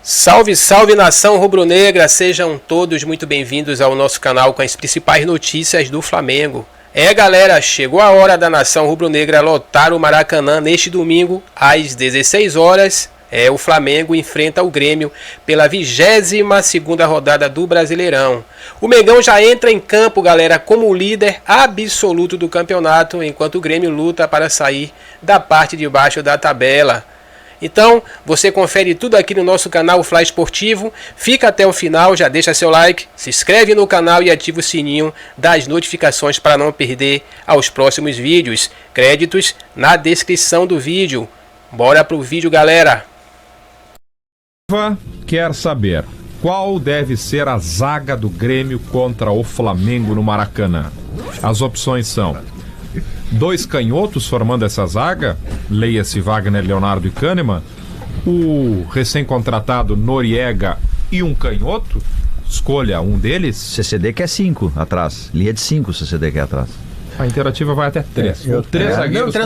Salve, salve nação rubro-negra, sejam todos muito bem-vindos ao nosso canal com as principais notícias do Flamengo. Galera, chegou a hora da nação rubro-negra lotar o Maracanã neste domingo às 16 horas. O Flamengo enfrenta o Grêmio pela 22ª rodada do Brasileirão. O Mengão já entra em campo, galera, como líder absoluto do campeonato, enquanto o Grêmio luta para sair da parte de baixo da tabela. Então, você confere tudo aqui no nosso canal Fla Esportivo, fica até o final, já deixa seu like, se inscreve no canal e ativa o sininho das notificações para não perder aos próximos vídeos. Créditos na descrição do vídeo. Bora pro vídeo, galera! Quer saber qual deve ser a zaga do Grêmio contra o Flamengo no Maracanã? As opções são: 2 canhotos formando essa zaga, leia-se Wagner, Leonardo e Kahneman, o recém-contratado Noriega e um canhoto, escolha um deles. CCD quer 5 atrás, linha de 5 CCD quer atrás. A Interativa vai até 3. Três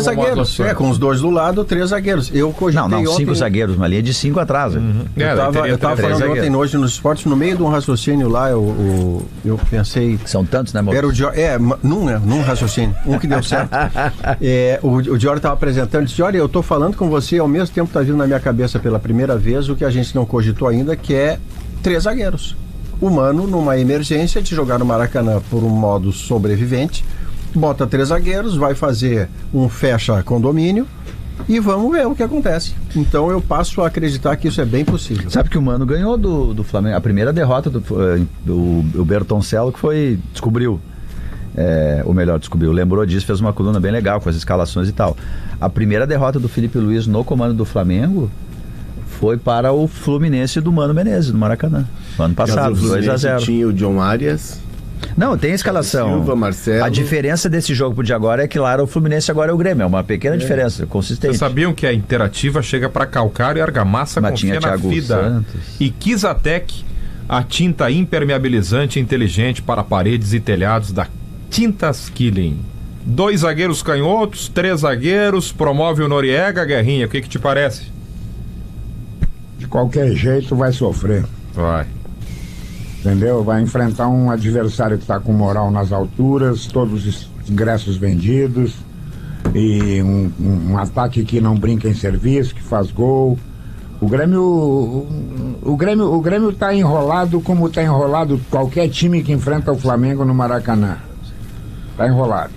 zagueiros. Com os dois do lado, 3 zagueiros. Eu cogitei não, 5 zagueiros, uma linha de 5 atrás. Eu tava falando ontem noite nos esportes, no meio de um raciocínio lá, eu pensei... São tantos, né, Era num raciocínio, um que deu certo. O Diori estava apresentando, disse: Diori, eu estou falando com você, ao mesmo tempo está vindo na minha cabeça pela primeira vez o que a gente não cogitou ainda, que é 3 zagueiros. O Mano, numa emergência de jogar no Maracanã por um modo sobrevivente, bota 3 zagueiros, vai fazer um fecha condomínio e vamos ver o que acontece. Então eu passo a acreditar que isso é bem possível. Sabe que o Mano ganhou do Flamengo, a primeira derrota do Bertoncello, que foi, descobriu, descobriu, lembrou disso, fez uma coluna bem legal com as escalações e tal. A primeira derrota do Felipe Luiz no comando do Flamengo foi para o Fluminense do Mano Menezes, no Maracanã, no ano passado, 2-0. Tinha o John Arias. Não, tem a escalação. Silva, Marcelo. A diferença desse jogo pro de agora é que lá era o Fluminense, agora é o Grêmio. É uma pequena diferença, consistente. Vocês sabiam que a Interativa chega para calcário e argamassa, confia na vida. Santos. E Kizatec, a tinta impermeabilizante inteligente para paredes e telhados da Tintas Killing. 2 zagueiros canhotos, 3 zagueiros, promove o Noriega. Guerrinha, o que te parece? De qualquer jeito vai sofrer. Vai. Entendeu? Vai enfrentar um adversário que está com moral nas alturas, todos os ingressos vendidos, e um ataque que não brinca em serviço, que faz gol. O Grêmio está enrolado como está enrolado qualquer time que enfrenta o Flamengo no Maracanã. Está enrolado.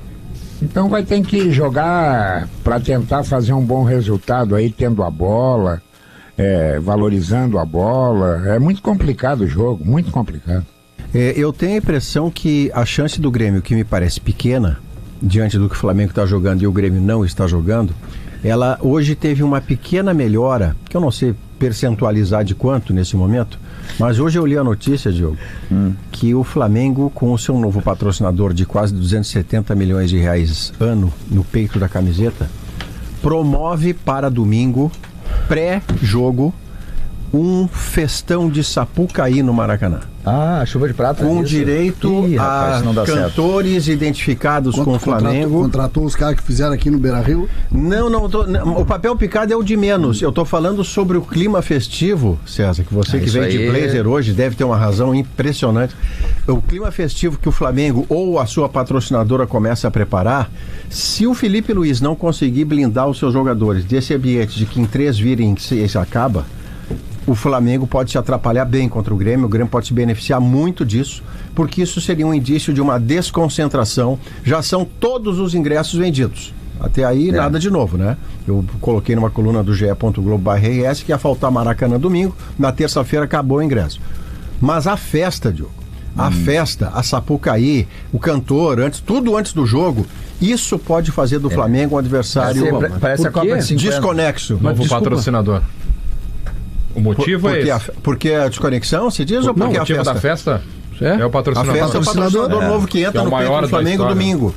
Então vai ter que jogar para tentar fazer um bom resultado aí, tendo a bola. Valorizando a bola. É muito complicado o jogo, muito complicado. Eu tenho a impressão que a chance do Grêmio, que me parece pequena, diante do que o Flamengo está jogando e o Grêmio não está jogando, ela hoje teve uma pequena melhora, que eu não sei percentualizar de quanto nesse momento, mas hoje eu li a notícia, Diogo, que o Flamengo, com o seu novo patrocinador de quase 270 milhões de reais ano no peito da camiseta, promove para domingo, pré-jogo, um festão de Sapucaí no Maracanã. Ah, chuva de prata. Com direito a cantores identificados com o Flamengo. Contratou os caras que fizeram aqui no Beira-Rio? Não, o papel picado é o de menos. Eu tô falando sobre o clima festivo, César, que você que vem de blazer hoje deve ter uma razão impressionante. O clima festivo que o Flamengo ou a sua patrocinadora começa a preparar, se o Felipe Luiz não conseguir blindar os seus jogadores desse ambiente de que em 3 virem isso acaba, o Flamengo pode se atrapalhar bem contra o Grêmio pode se beneficiar muito disso, porque isso seria um indício de uma desconcentração. Já são todos os ingressos vendidos. Até aí, nada de novo, né? Eu coloquei numa coluna do ge.globo.rs que ia faltar Maracanã domingo, na terça-feira acabou o ingresso. Mas a festa, Diogo, a Sapucaí, o cantor, tudo antes do jogo, isso pode fazer do Flamengo um adversário parece a Copa de 50. Desconexo. Novo patrocinador. O motivo é esse. Porque a desconexão, se diz, ou porque o motivo da festa é o patrocinador. A festa é o patrocinador novo que entra no peito do Flamengo domingo.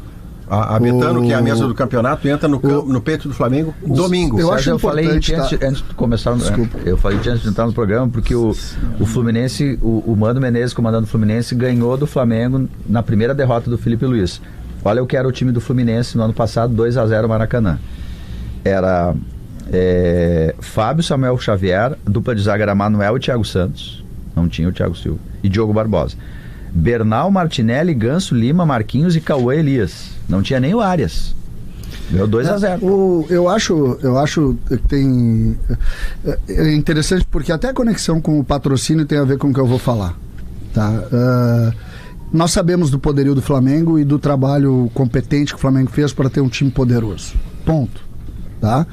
A Betano, que é a mesa do campeonato, entra no peito do Flamengo domingo. Eu falei antes de começar, eu falei antes de entrar no programa, porque o Fluminense, o Mano Menezes, comandando o Fluminense, ganhou do Flamengo na primeira derrota do Felipe Luiz. Olha o que era o time do Fluminense no ano passado, 2-0 Maracanã. Era Fábio, Samuel Xavier, dupla de zaga era Manuel e Thiago Santos. Não tinha o Thiago Silva. E Diogo Barbosa. Bernal, Martinelli, Ganso, Lima, Marquinhos e Cauê Elias. Não tinha nem o Arias. Deu 2-0. Eu acho que tem... É interessante porque até a conexão com o patrocínio tem a ver com o que eu vou falar. Tá? Nós sabemos do poderio do Flamengo e do trabalho competente que o Flamengo fez para ter um time poderoso. Ponto. Tá?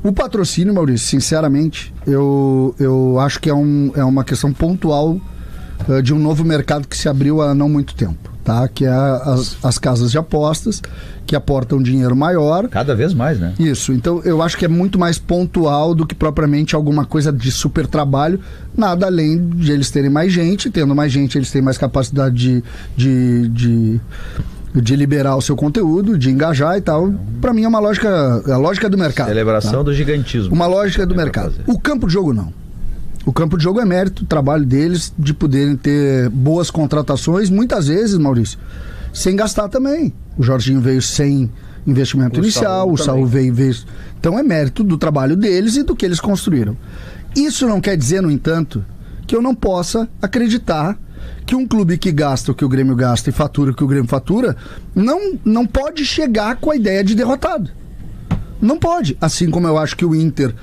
O patrocínio, Maurício, sinceramente, eu acho que é uma questão pontual de um novo mercado que se abriu há não muito tempo, tá? Que é as casas de apostas, que aportam dinheiro maior. Cada vez mais, né? Isso, então eu acho que é muito mais pontual do que propriamente alguma coisa de super trabalho, nada além de eles terem mais gente, tendo mais gente eles têm mais capacidade de liberar o seu conteúdo, de engajar e tal. Pra mim é uma lógica, a lógica do mercado. Celebração do gigantismo. Uma lógica do mercado. O campo de jogo não. O campo de jogo é mérito, o trabalho deles de poderem ter boas contratações, muitas vezes, Maurício, sem gastar também. O Jorginho veio sem investimento inicial, o Saúl veio... Então é mérito do trabalho deles e do que eles construíram. Isso não quer dizer, no entanto, que eu não possa acreditar que um clube que gasta o que o Grêmio gasta e fatura o que o Grêmio fatura, não pode chegar com a ideia de derrotado. Não pode. Assim como eu acho que o Inter,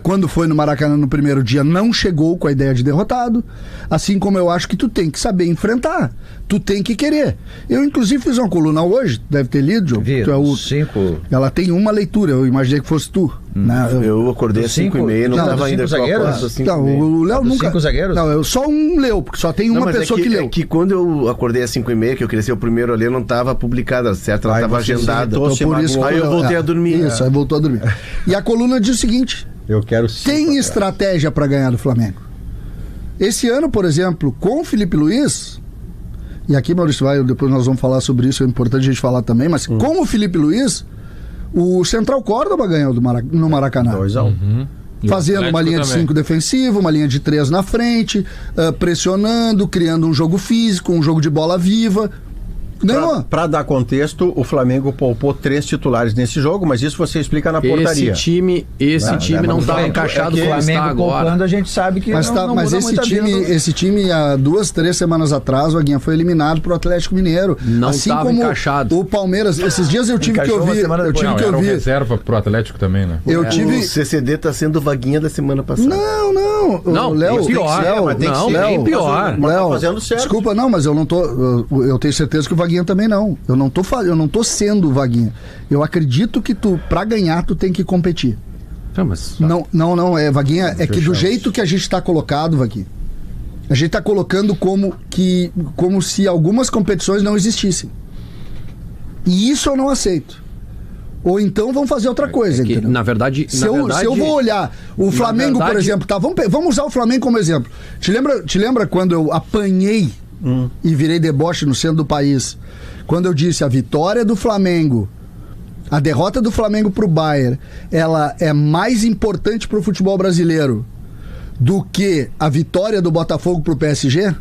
quando foi no Maracanã no primeiro dia, não chegou com a ideia de derrotado. Assim como eu acho que tu tem que saber enfrentar. Tu tem que querer. Eu, inclusive, fiz uma coluna hoje, deve ter lido, João. Vi, tu é o... 5. Ela tem uma leitura, eu imaginei que fosse tu. Né? Eu acordei às 5h30, não estava ainda com a aposta. Não, o Léo nunca... 5 zagueiros? Não, eu só um leu, porque só tem uma pessoa que leu. É que quando eu acordei às 5h30, que eu queria ser o primeiro a ler, não estava publicada, certo? Ela estava agendada. Então, por isso aí eu voltei a dormir. Isso, aí voltou a dormir. E a coluna diz o seguinte: eu quero tem estratégia para ganhar do Flamengo. Esse ano, por exemplo, com o Felipe Luiz, e aqui, Maurício, depois nós vamos falar sobre isso, é importante a gente falar também, mas com o Felipe Luiz, o Central Córdoba ganhou no Maracanã. 2-1. Fazendo uma linha de 5 defensiva, uma linha de 3 na frente, pressionando, criando um jogo físico, um jogo de bola viva. Ganhou. Pra dar contexto, o Flamengo poupou 3 titulares nesse jogo, mas isso você explica na portaria. Esse time não estava encaixado como está agora. Poupando, a gente sabe que mas esse time, há 2, 3 semanas atrás, o Vaguinha foi eliminado pro Atlético Mineiro. Não assim estava como encaixado. O Palmeiras, esses dias eu tive que ouvir. Era um reserva pro Atlético também, né? O CCD tá sendo o Vaguinha da semana passada. Não, Léo, pior. Bem pior. Léo, fazendo certo. Desculpa, não, mas eu não tô. Eu tenho certeza que o Vaguinha também não. Eu não tô sendo o Vaguinha. Eu acredito que pra ganhar, tu tem que competir. Não, Vaguinha, é que do jeito que a gente tá colocado, Vaguinha, a gente tá colocando como se algumas competições não existissem. E isso eu não aceito. Ou então vamos fazer outra coisa, entendeu? Na verdade... Se eu vou olhar o Flamengo, por exemplo, tá? Vamos usar o Flamengo como exemplo. Te lembra quando eu apanhei e virei deboche no centro do país? Quando eu disse a vitória do Flamengo, a derrota do Flamengo pro Bayern, ela é mais importante pro futebol brasileiro do que a vitória do Botafogo pro PSG?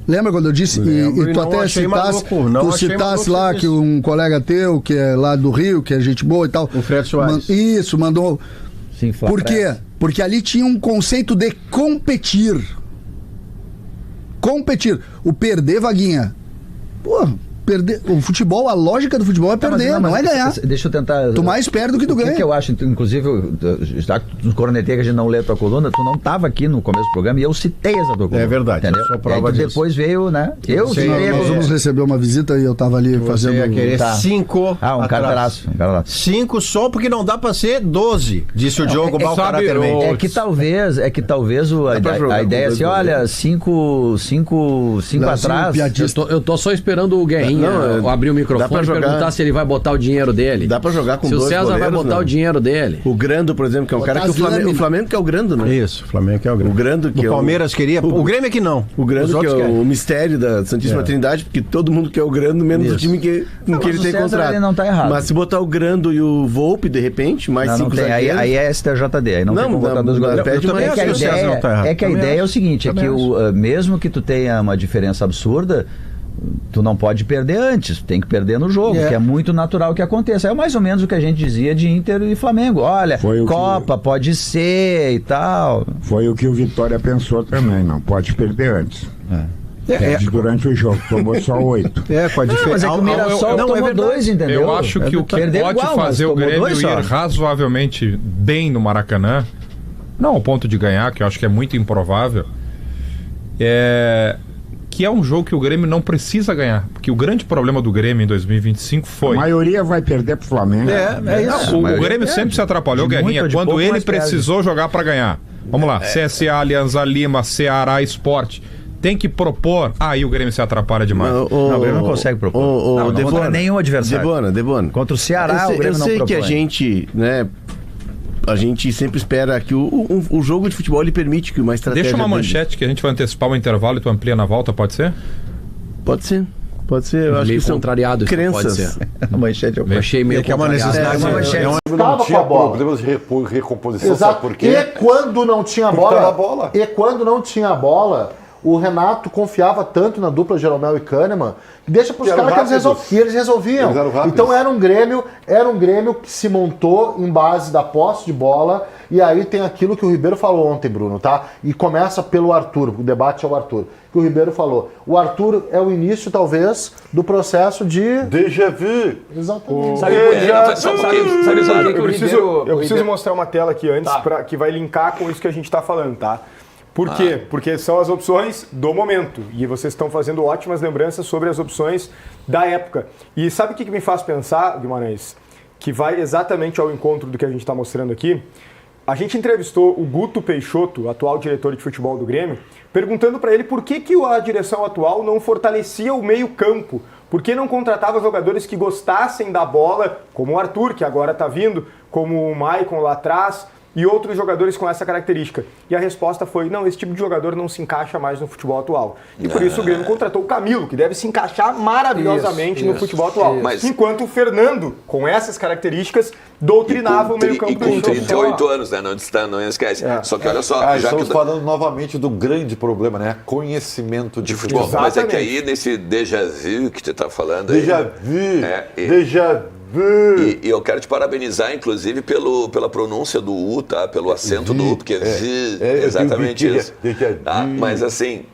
Lembra quando eu disse? E tu até citasse lá que um colega teu, que é lá do Rio, que é gente boa e tal. O Fred Soares. Isso, mandou. Sim, por quê? Porque ali tinha um conceito de competir. Competir. O perder, Vaguinha. Pô, perder. O futebol, a lógica do futebol é perder, não é ganhar. Deixa eu tentar. Tu mais perde do que tu ganha. O que eu acho, inclusive, já que tu cornetei que a gente não lê a tua coluna, tu não estava aqui no começo do programa e eu citei essa tua coluna. É verdade, entendeu? eu sou prova disso. Depois veio, né? Nós vamos receber uma visita e eu tava ali fazendo. Ia querer 5. Um cartelaço. 5 só porque não dá pra ser 12, disse o Diogo Balcaratermente. É que talvez a ideia é assim, olha, 5 atrás. Eu tô só esperando o Guerrinha abrir o microfone e perguntar se ele vai botar o dinheiro dele. Dá pra jogar com dois goleiros. Se o César vai botar o dinheiro dele. O Grando, por exemplo, que é um cara que o Flamengo que é o Grando, né? Isso, o Flamengo que é o Grando. O Grando que o Palmeiras queria. O Grêmio é que não. O Grando que é o mistério da Santíssima Trindade, porque todo mundo quer o Grando, menos o time que ele tem contrato. Ele não tá errado. Mas se botar o Grando e o Volpe, de repente, mais 5 zagueiros... Aí é STJD, aí não tem como botar 2 goleiros. É que a ideia é o seguinte, é que mesmo que tu tenha uma diferença absurda, tu não pode perder antes, tem que perder no jogo, que é muito natural que aconteça. É mais ou menos o que a gente dizia de Inter e Flamengo. Olha, Copa pode ser e tal. Foi o que o Vitória pensou também, não pode perder antes. Perde durante o jogo, tomou só 8. Com a diferença. Mas é que o Mirassol tomou 2, entendeu? Eu acho que o que pode fazer o Grêmio ir razoavelmente bem no Maracanã, não ao ponto de ganhar, que eu acho que é muito improvável, que é um jogo que o Grêmio não precisa ganhar. Porque o grande problema do Grêmio em 2025 foi... A maioria vai perder pro Flamengo. Isso. O Grêmio sempre se atrapalhou, Guerrinha, quando ele precisou jogar para ganhar. Vamos lá, CSA, Alianza Lima, Ceará, Sport. Tem que propor. Aí o Grêmio se atrapalha demais. Não, o Grêmio não consegue propor. Não contra nenhum adversário. Debona. Contra o Ceará, o Grêmio não propõe. Eu sei que a gente, né... A gente sempre espera que o jogo de futebol ele permite que uma estratégia... Deixa uma manchete que a gente vai antecipar o intervalo e tu amplia na volta, pode ser? Pode ser. Eu acho que são contrariado, crenças. Pode ser. A manchete eu achei meio que é uma necessidade. Não tinha problema de recomposição. Exato. Sabe por quê? E quando não tinha bola. E quando não tinha bola, o Renato confiava tanto na dupla Jeromel e Kahneman, que deixa para os caras que eles resolviam. Então era um Grêmio que se montou em base da posse de bola, e aí tem aquilo que o Ribeiro falou ontem, Bruno, tá? E começa pelo Arthur, o debate é o Arthur. Que o Ribeiro falou. O Arthur é o início, talvez, do processo de... Déjà vu. Exatamente. Eu preciso mostrar uma tela aqui antes, que vai linkar com isso que a gente está falando, tá? Por quê? Porque são as opções do momento. E vocês estão fazendo ótimas lembranças sobre as opções da época. E sabe o que me faz pensar, Guimarães? Que vai exatamente ao encontro do que a gente está mostrando aqui. A gente entrevistou o Guto Peixoto, atual diretor de futebol do Grêmio, perguntando para ele por que a direção atual não fortalecia o meio-campo. Por que não contratava jogadores que gostassem da bola, como o Arthur, que agora está vindo, como o Maicon lá atrás, e outros jogadores com essa característica. E a resposta foi, não, esse tipo de jogador não se encaixa mais no futebol atual. E por isso o Grêmio contratou o Camilo, que deve se encaixar maravilhosamente no futebol atual. Mas... Enquanto o Fernando, com essas características, doutrinava o meio-campo do com 38 anos, né? Não esquece. Só que olha só... estamos falando novamente do grande problema, né? Conhecimento de futebol. Mas é que aí, nesse déjà vu que você está falando... Déjà vu. E eu quero te parabenizar, inclusive, pela pronúncia do U, tá? Pelo acento do U, porque exatamente isso. Tá? Mas assim,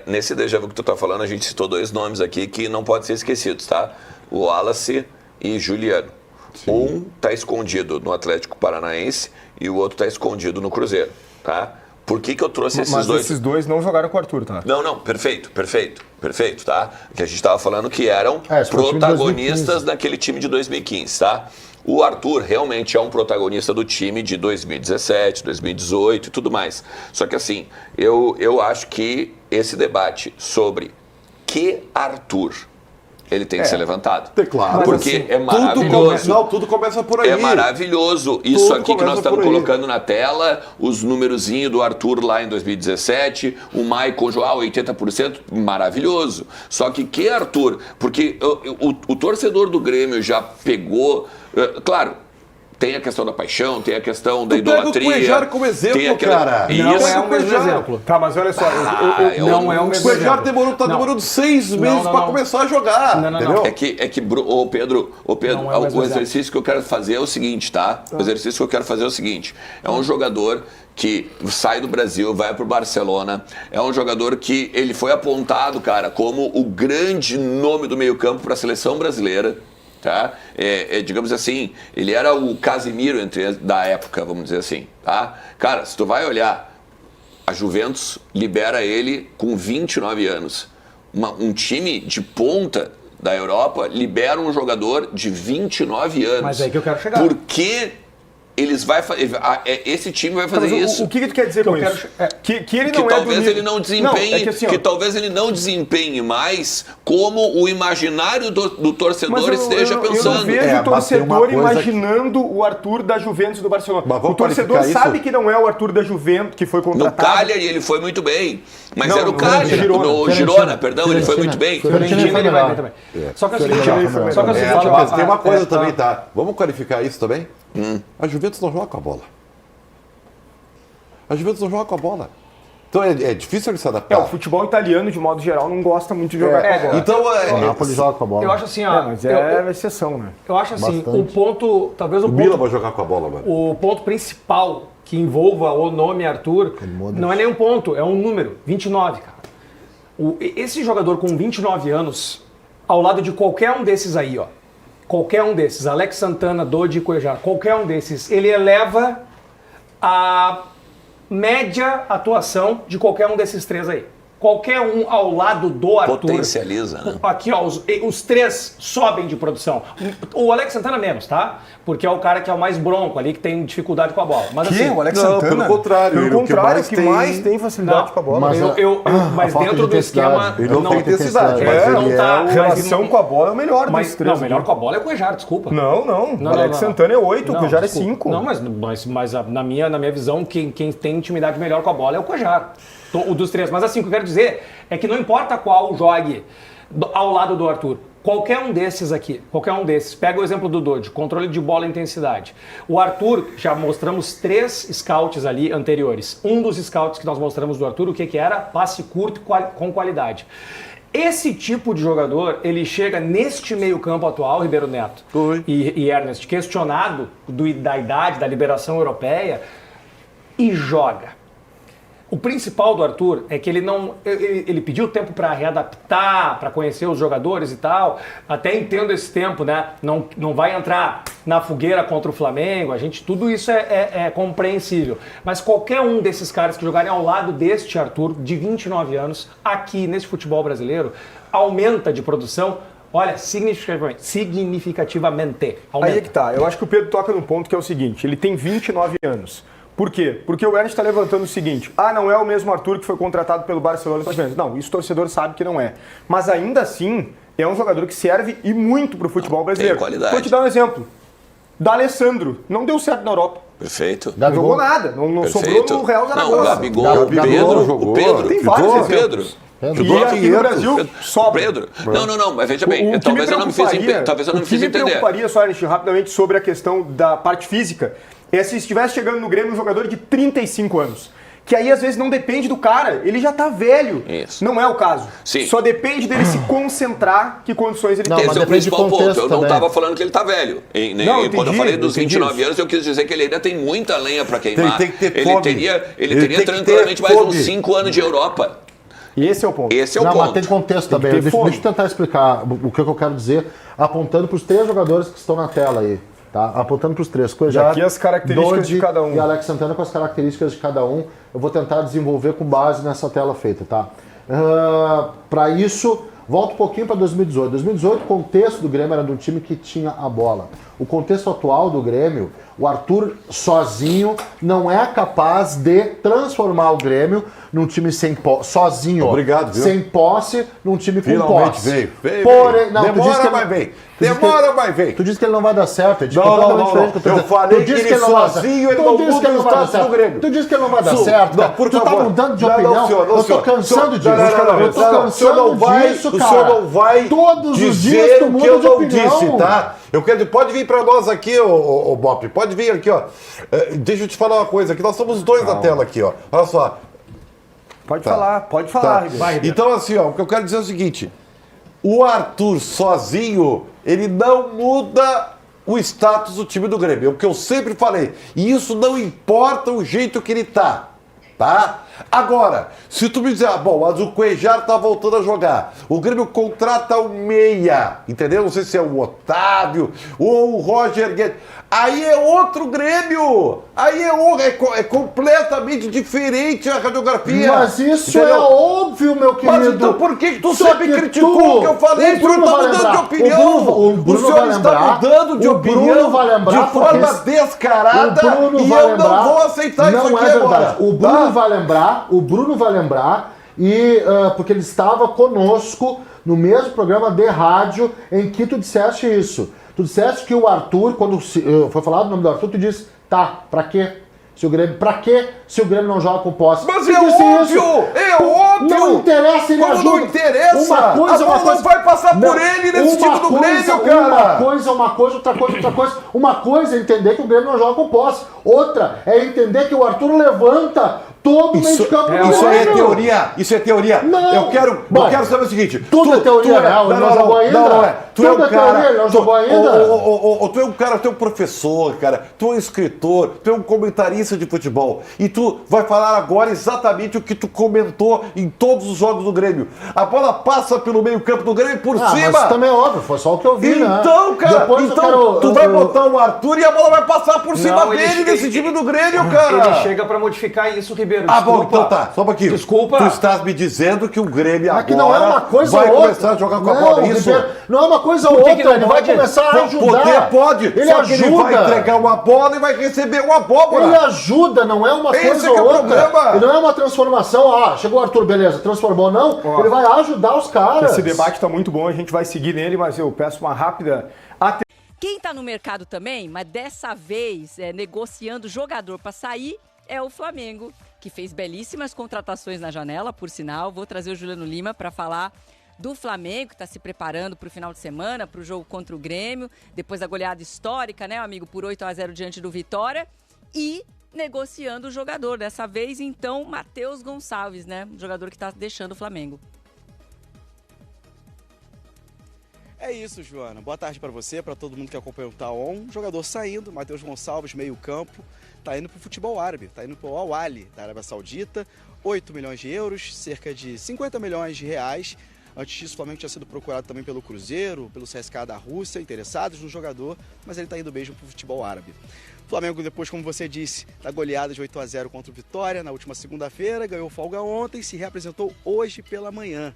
nesse déjà vu que tu tá falando, a gente citou 2 nomes aqui que não podem ser esquecidos, tá? O Wallace e Juliano. Sim. Um tá escondido no Atlético Paranaense e o outro tá escondido no Cruzeiro, tá? Por que eu trouxe esses dois? Mas esses dois não jogaram com o Arthur, tá? Não, perfeito, tá? Que a gente estava falando que eram protagonistas daquele time de 2015, tá? O Arthur realmente é um protagonista do time de 2017, 2018 e tudo mais. Só que assim, eu acho que esse debate sobre que Arthur... ele tem que ser levantado. Claro. Porque assim, é maravilhoso. Tudo começa por aí. É maravilhoso. Isso tudo aqui que nós estamos colocando na tela, os numerozinhos do Arthur lá em 2017, o Maicon João, 80%, maravilhoso. Só que Arthur? Porque o torcedor do Grêmio já pegou... Claro, tem a questão da paixão, tem a questão da idolatria. Pega o Cuejar como exemplo, cara. Não é o mesmo exemplo. Tá, mas olha só. Não é o mesmo exemplo. O Cuejar demorando 6 meses para começar a jogar. Não. É que Pedro, o exercício que eu quero fazer é o seguinte, tá? O exercício que eu quero fazer é o seguinte. É um jogador que sai do Brasil, vai pro Barcelona. É um jogador que ele foi apontado, cara, como o grande nome do meio-campo para a seleção brasileira. Tá? Digamos assim, ele era o Casemiro da época, vamos dizer assim, tá? Cara, se tu vai olhar, a Juventus libera ele com 29 anos. Um time de ponta da Europa libera um jogador de 29 anos. Mas é aí que eu quero chegar. Por que esse time vai fazer isso? O que tu quer dizer com isso? Que ele não talvez ele não desempenhe, que talvez ele não desempenhe mais como o imaginário do torcedor esteja pensando. Eu não vejo o torcedor imaginando o Arthur da Juventus do Barcelona. O torcedor sabe que não é o Arthur da Juventus que foi contratado. No Cagliari ele foi muito bem, mas era o Cagliari. No Girona, perdão, ele foi muito bem. Só que tem uma coisa também, tá? Vamos qualificar isso também? A Juventus não joga com a bola. Então é difícil ele se adaptar. O futebol italiano, de modo geral, não gosta muito de jogar com a bola. Então, o Napoli joga com a bola. Eu acho assim, ó. Mas é exceção, né? Eu acho assim, Bastante. o ponto. Talvez o Milan ponto. vai jogar com a bola, mano. O ponto principal que envolva o nome Arthur não é nem um ponto, é um número. 29, cara. Esse jogador com 29 anos, ao lado de qualquer um desses aí, ó. Qualquer um desses, Alex Santana, Dodi e Cuejar, qualquer um desses, ele eleva a média atuação de qualquer um desses três aí. Qualquer um ao lado do Arthur. Potencializa, né? Aqui, ó, os três sobem de produção. O Alex Santana menos, tá? Porque é o cara que é o mais bronco ali, que tem dificuldade com a bola. Mas assim, O Alex Santana? Pelo contrário. Pelo contrário, que mais tem facilidade com a bola. Mas dentro do esquema... Ele não tem intensidade, mas não tá. A relação com a bola é o melhor dos três. Não, melhor com a bola é o Cuejar, desculpa. Não. O Alex Santana é 8, o Cuejar é 5. Não, mas na minha visão, quem tem intimidade melhor com a bola é o Cuejar. O dos três. Mas assim, o que eu quero dizer é que não importa qual jogue ao lado do Arthur. Qualquer um desses aqui, pega o exemplo do Dodi, controle de bola e intensidade. O Arthur, já mostramos 3 scouts ali anteriores. Um dos scouts que nós mostramos do Arthur, o que era? Passe curto com qualidade. Esse tipo de jogador, ele chega neste meio-campo atual, Ribeiro Neto e Ernest, questionado da idade, da liberação europeia, e joga. O principal do Arthur é que ele pediu tempo para readaptar, para conhecer os jogadores e tal. Até entendo esse tempo, né? Não vai entrar na fogueira contra o Flamengo, tudo isso é compreensível. Mas qualquer um desses caras que jogarem ao lado deste Arthur, de 29 anos, aqui nesse futebol brasileiro, aumenta de produção, olha, significativamente. Aumenta. Aí é que tá. Eu acho que o Pedro toca num ponto que é o seguinte, ele tem 29 anos. Por quê? Porque o Ernest está levantando o seguinte, não é o mesmo Arthur que foi contratado pelo Barcelona. Não, isso o torcedor sabe que não é. Mas ainda assim, é um jogador que serve e muito para o futebol brasileiro. Tem qualidade. Vou te dar um exemplo. D'Alessandro, não deu certo na Europa. Perfeito. Não jogou nada, não sobrou no Real Zaragoza. Não, o Gabigol, o Pedro. Tem vários exemplos. Jogou aqui no Brasil, sobra. Pedro. Não, mas veja bem, talvez eu não me fiz entender. O que me preocuparia, só, Ernest, rapidamente, sobre a questão da parte física, é se estivesse chegando no Grêmio um jogador de 35 anos. Que aí, às vezes, não depende do cara. Ele já tá velho. Isso. Não é o caso. Sim. Só depende dele se concentrar, que condições ele tem. Esse é o principal ponto. Eu não estava falando que ele tá velho. Quando eu falei dos 29 anos, eu quis dizer que ele ainda tem muita lenha para queimar. Tem que ter fome. Ele teria tranquilamente mais uns 5 anos de Europa. E esse é o ponto. Mas tem contexto também. Deixa eu tentar explicar o que eu quero dizer, apontando para os 3 jogadores que estão na tela aí. Tá? Apontando para os 3 coisas. Aqui as características Dodi de cada um. E Alex Santana com as características de cada um. Eu vou tentar desenvolver com base nessa tela feita, tá? Para isso, volto um pouquinho para 2018. 2018, o contexto do Grêmio era de um time que tinha a bola. O contexto atual do Grêmio, o Arthur sozinho não é capaz de transformar o Grêmio num time sem posse. Sozinho. Obrigado, viu? Sem posse, num time com Finalmente posse. Veio. Porém, não, Demora, mas vem. Demora, mas vem. Tu disse que ele não vai dar certo. Eu falei que ele sozinho, ele não muda o status do Grêmio. Tu disse que ele não vai dar certo. Tu tá mudando de opinião. Eu tô cansando disso. Eu tô cansando disso, cara. O senhor não vai todos os dias dizer tu o que muda eu de não opinião. disse, tá? Pode vir pra nós aqui, ô Bop. Pode vir aqui, ó. Deixa eu te falar uma coisa aqui. Nós somos 2 na tela aqui, ó. Olha só. Pode falar, Ribeiro. Então, assim, ó, o que eu quero dizer é o seguinte. O Arthur sozinho, ele não muda o status do time do Grêmio. É o que eu sempre falei. E isso não importa o jeito que ele tá. Agora, se tu me dizer, mas o Cuejar tá voltando a jogar, o Grêmio contrata o meia, entendeu? Não sei se é o Otávio ou o Roger Guedes. Aí é outro Grêmio! Aí é completamente diferente a radiografia. Mas isso é óbvio, meu querido. Mas então por que tu sempre criticou o que eu falei? O senhor está mudando de opinião. O senhor está mudando de opinião de forma descarada e eu não vou aceitar isso aqui agora. O Bruno vai lembrar, e porque ele estava conosco no mesmo programa de rádio em que tu disseste isso. Tu disseste que o Arthur, quando foi falado o nome do Arthur, tu disse, pra quê? Pra quê se o Grêmio não joga com posse? Mas é óbvio! É óbvio! Não interessa, ele ajuda. Não interessa! Uma coisa não vai passar por ele nesse time do Grêmio, cara! Uma coisa, outra coisa. Uma coisa é entender que o Grêmio não joga com posse. Outra é entender que o Arthur levanta todo meio de campo. Isso é teoria. Isso é teoria. Não. Eu quero saber o seguinte. Tudo é teoria real, ele não jogou ainda. Não é. Tu é um cara. Ele não jogou ainda. Tu é um cara, tu é um professor, cara. Tu é um escritor, tu é um comentarista de futebol. E tu vai falar agora exatamente o que tu comentou em todos os jogos do Grêmio. A bola passa pelo meio campo do Grêmio por cima. Mas também é óbvio, foi só o que eu vi, então, né? Cara, tu vai botar o Arthur e a bola vai passar por cima dele nesse time do Grêmio, cara. Ele chega pra modificar isso, Ribeiro. Bom, então tá. Só um pouquinho. Desculpa. Tu estás me dizendo que o Grêmio agora que não é uma coisa vai ou outra. começar a jogar com a bola, isso? Não é uma coisa ou outra, ele vai começar a ajudar. Poder pode, ele só ajuda. Que ele vai entregar uma bola e vai receber uma abóbora. Ele ajuda, não é uma coisa ou outra. Problema. Ele não é uma transformação, chegou o Arthur, beleza, transformou, não. Ele vai ajudar os caras. Esse debate tá muito bom, a gente vai seguir nele, mas eu peço uma rápida atenção. Quem tá no mercado também, mas dessa vez negociando jogador para sair, é o Flamengo, que fez belíssimas contratações na janela, por sinal. Vou trazer o Juliano Lima para falar do Flamengo, que está se preparando para o final de semana, para o jogo contra o Grêmio, depois da goleada histórica, né, amigo, por 8-0 diante do Vitória, e negociando o jogador. Dessa vez, então, Matheus Gonçalves, né, o jogador que está deixando o Flamengo. É isso, Joana. Boa tarde para você, para todo mundo que acompanha o Taon. Jogador saindo, Matheus Gonçalves, meio campo, tá indo pro futebol árabe, tá indo pro Al-Ahly, da Arábia Saudita, 8 milhões de euros, cerca de 50 milhões de reais. Antes disso, o Flamengo tinha sido procurado também pelo Cruzeiro, pelo CSKA da Rússia, interessados no jogador, mas ele tá indo mesmo pro futebol árabe. O Flamengo, depois, como você disse, da goleada de 8-0 contra o Vitória na última segunda-feira, ganhou folga ontem, se reapresentou hoje pela manhã.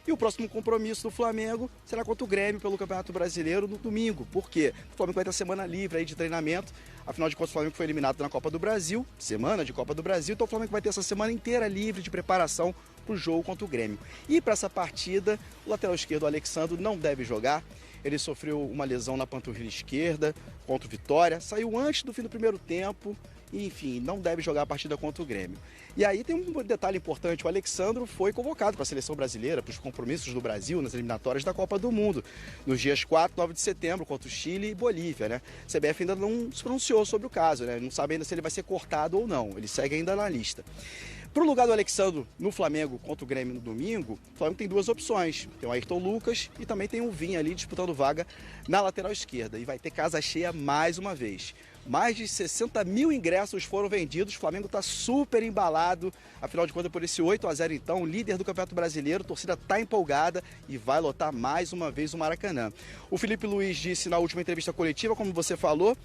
E o próximo compromisso do Flamengo será contra o Grêmio pelo Campeonato Brasileiro no domingo. Por quê? O Flamengo vai ter semana livre aí de treinamento. Afinal de contas, o Flamengo foi eliminado na Copa do Brasil, semana de Copa do Brasil, então o Flamengo vai ter essa semana inteira livre de preparação para o jogo contra o Grêmio. E para essa partida, o lateral esquerdo, o Alexandro, não deve jogar. Ele sofreu uma lesão na panturrilha esquerda contra o Vitória, saiu antes do fim do primeiro tempo. Enfim, não deve jogar a partida contra o Grêmio. E aí tem um detalhe importante, o Alexandro foi convocado para a seleção brasileira, para os compromissos do Brasil nas eliminatórias da Copa do Mundo, nos dias 4 e 9 de setembro, contra o Chile e Bolívia, né? A CBF ainda não se pronunciou sobre o caso, né? Não sabe ainda se ele vai ser cortado ou não, ele segue ainda na lista. Para o lugar do Alexandro no Flamengo contra o Grêmio no domingo, o Flamengo tem duas opções. Tem o Ayrton Lucas e também tem o Vinha ali disputando vaga na lateral esquerda. E vai ter casa cheia mais uma vez. Mais de 60 mil ingressos foram vendidos, o Flamengo está super embalado, afinal de contas por esse 8-0 então, líder do Campeonato Brasileiro, a torcida está empolgada e vai lotar mais uma vez o Maracanã. O Felipe Luiz disse na última entrevista coletiva, como você falou,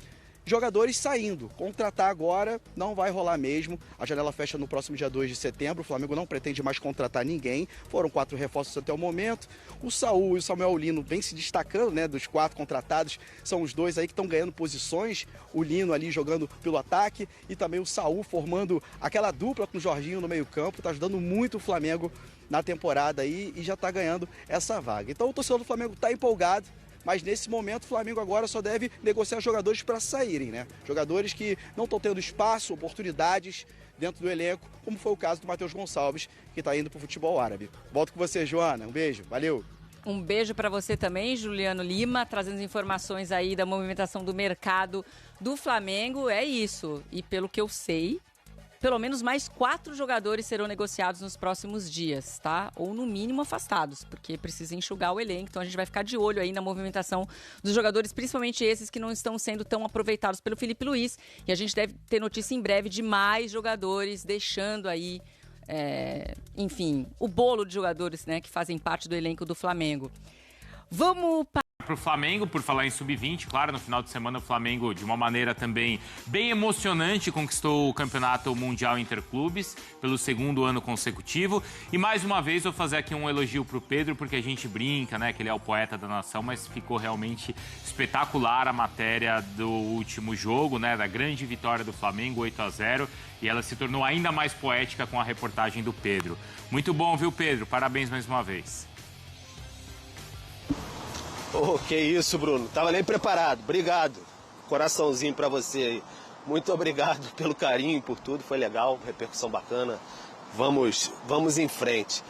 jogadores saindo, contratar agora não vai rolar mesmo, a janela fecha no próximo dia 2 de setembro, o Flamengo não pretende mais contratar ninguém, foram 4 reforços até o momento, o Saúl e o Samuel Lino vem se destacando, né, dos 4 contratados, são os dois aí que estão ganhando posições, o Lino ali jogando pelo ataque e também o Saúl formando aquela dupla com o Jorginho no meio campo, está ajudando muito o Flamengo na temporada aí e já está ganhando essa vaga. Então o torcedor do Flamengo está empolgado, mas nesse momento o Flamengo agora só deve negociar jogadores para saírem, né? Jogadores que não estão tendo espaço, oportunidades dentro do elenco, como foi o caso do Matheus Gonçalves, que está indo para o futebol árabe. Volto com você, Joana. Um beijo. Valeu. Um beijo para você também, Juliano Lima, trazendo informações aí da movimentação do mercado do Flamengo. É isso. E pelo que eu sei, pelo menos mais 4 jogadores serão negociados nos próximos dias, tá? Ou no mínimo afastados, porque precisa enxugar o elenco. Então a gente vai ficar de olho aí na movimentação dos jogadores, principalmente esses que não estão sendo tão aproveitados pelo Felipe Luiz. E a gente deve ter notícia em breve de mais jogadores deixando aí, enfim, o bolo de jogadores, né, que fazem parte do elenco do Flamengo. Vamos para o Flamengo, por falar em sub-20, claro, no final de semana o Flamengo, de uma maneira também bem emocionante, conquistou o Campeonato Mundial Interclubes pelo 2º ano consecutivo. E mais uma vez vou fazer aqui um elogio para o Pedro, porque a gente brinca, né, que ele é o poeta da nação, mas ficou realmente espetacular a matéria do último jogo, né, da grande vitória do Flamengo, 8-0, e ela se tornou ainda mais poética com a reportagem do Pedro. Muito bom, viu, Pedro? Parabéns mais uma vez. Oh, que isso, Bruno. Tava nem preparado. Obrigado. Coraçãozinho pra você aí. Muito obrigado pelo carinho, por tudo. Foi legal, repercussão bacana. Vamos em frente.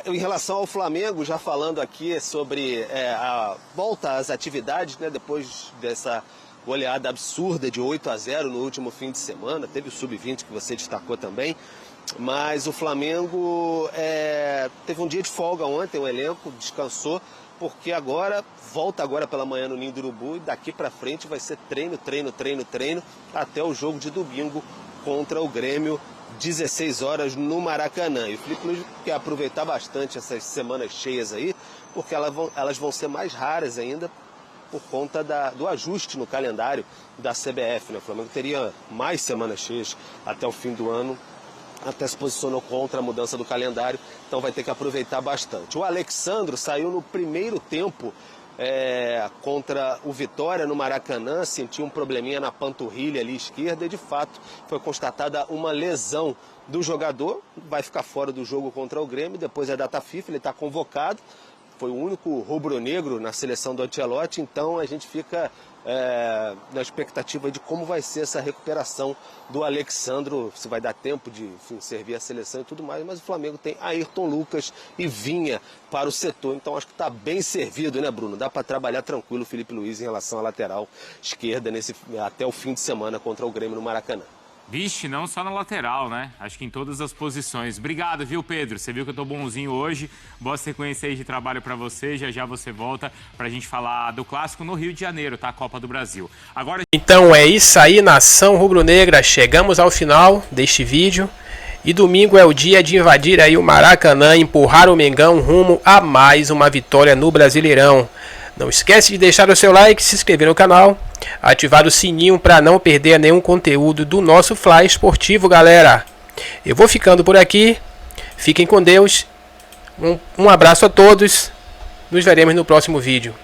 Em relação ao Flamengo, já falando aqui sobre a volta às atividades, né, depois dessa goleada absurda de 8-0 no último fim de semana. Teve o Sub-20 que você destacou também. Mas o Flamengo teve um dia de folga ontem, o elenco descansou, porque volta agora pela manhã no Ninho do Urubu e daqui para frente vai ser treino até o jogo de domingo contra o Grêmio, 16 horas no Maracanã. E o Felipe Luiz quer aproveitar bastante essas semanas cheias aí, porque elas vão ser mais raras ainda por conta do ajuste no calendário da CBF, né? O Flamengo teria mais semanas cheias até o fim do ano, até se posicionou contra a mudança do calendário, então vai ter que aproveitar bastante. O Alexandro saiu no primeiro tempo contra o Vitória no Maracanã, sentiu um probleminha na panturrilha ali esquerda e de fato foi constatada uma lesão do jogador, vai ficar fora do jogo contra o Grêmio, depois é data FIFA, ele está convocado, foi o único rubro-negro na seleção do Ancelotti, então a gente fica na expectativa de como vai ser essa recuperação do Alexandro, se vai dar tempo de servir a seleção e tudo mais, mas o Flamengo tem Ayrton Lucas e Vinha para o setor, então acho que está bem servido, né, Bruno? Dá para trabalhar tranquilo o Felipe Luiz em relação à lateral esquerda até o fim de semana contra o Grêmio no Maracanã. Vixe, não só na lateral, né? Acho que em todas as posições. Obrigado, viu, Pedro? Você viu que eu tô bonzinho hoje. Boa sequência aí de trabalho pra você. Já você volta pra gente falar do clássico no Rio de Janeiro, tá? A Copa do Brasil. Agora... Então é isso aí, nação rubro-negra. Chegamos ao final deste vídeo. E domingo é o dia de invadir aí o Maracanã e empurrar o Mengão rumo a mais uma vitória no Brasileirão. Não esquece de deixar o seu like, se inscrever no canal, ativar o sininho para não perder nenhum conteúdo do nosso Fla Esportivo, galera. Eu vou ficando por aqui, fiquem com Deus, um abraço a todos, nos veremos no próximo vídeo.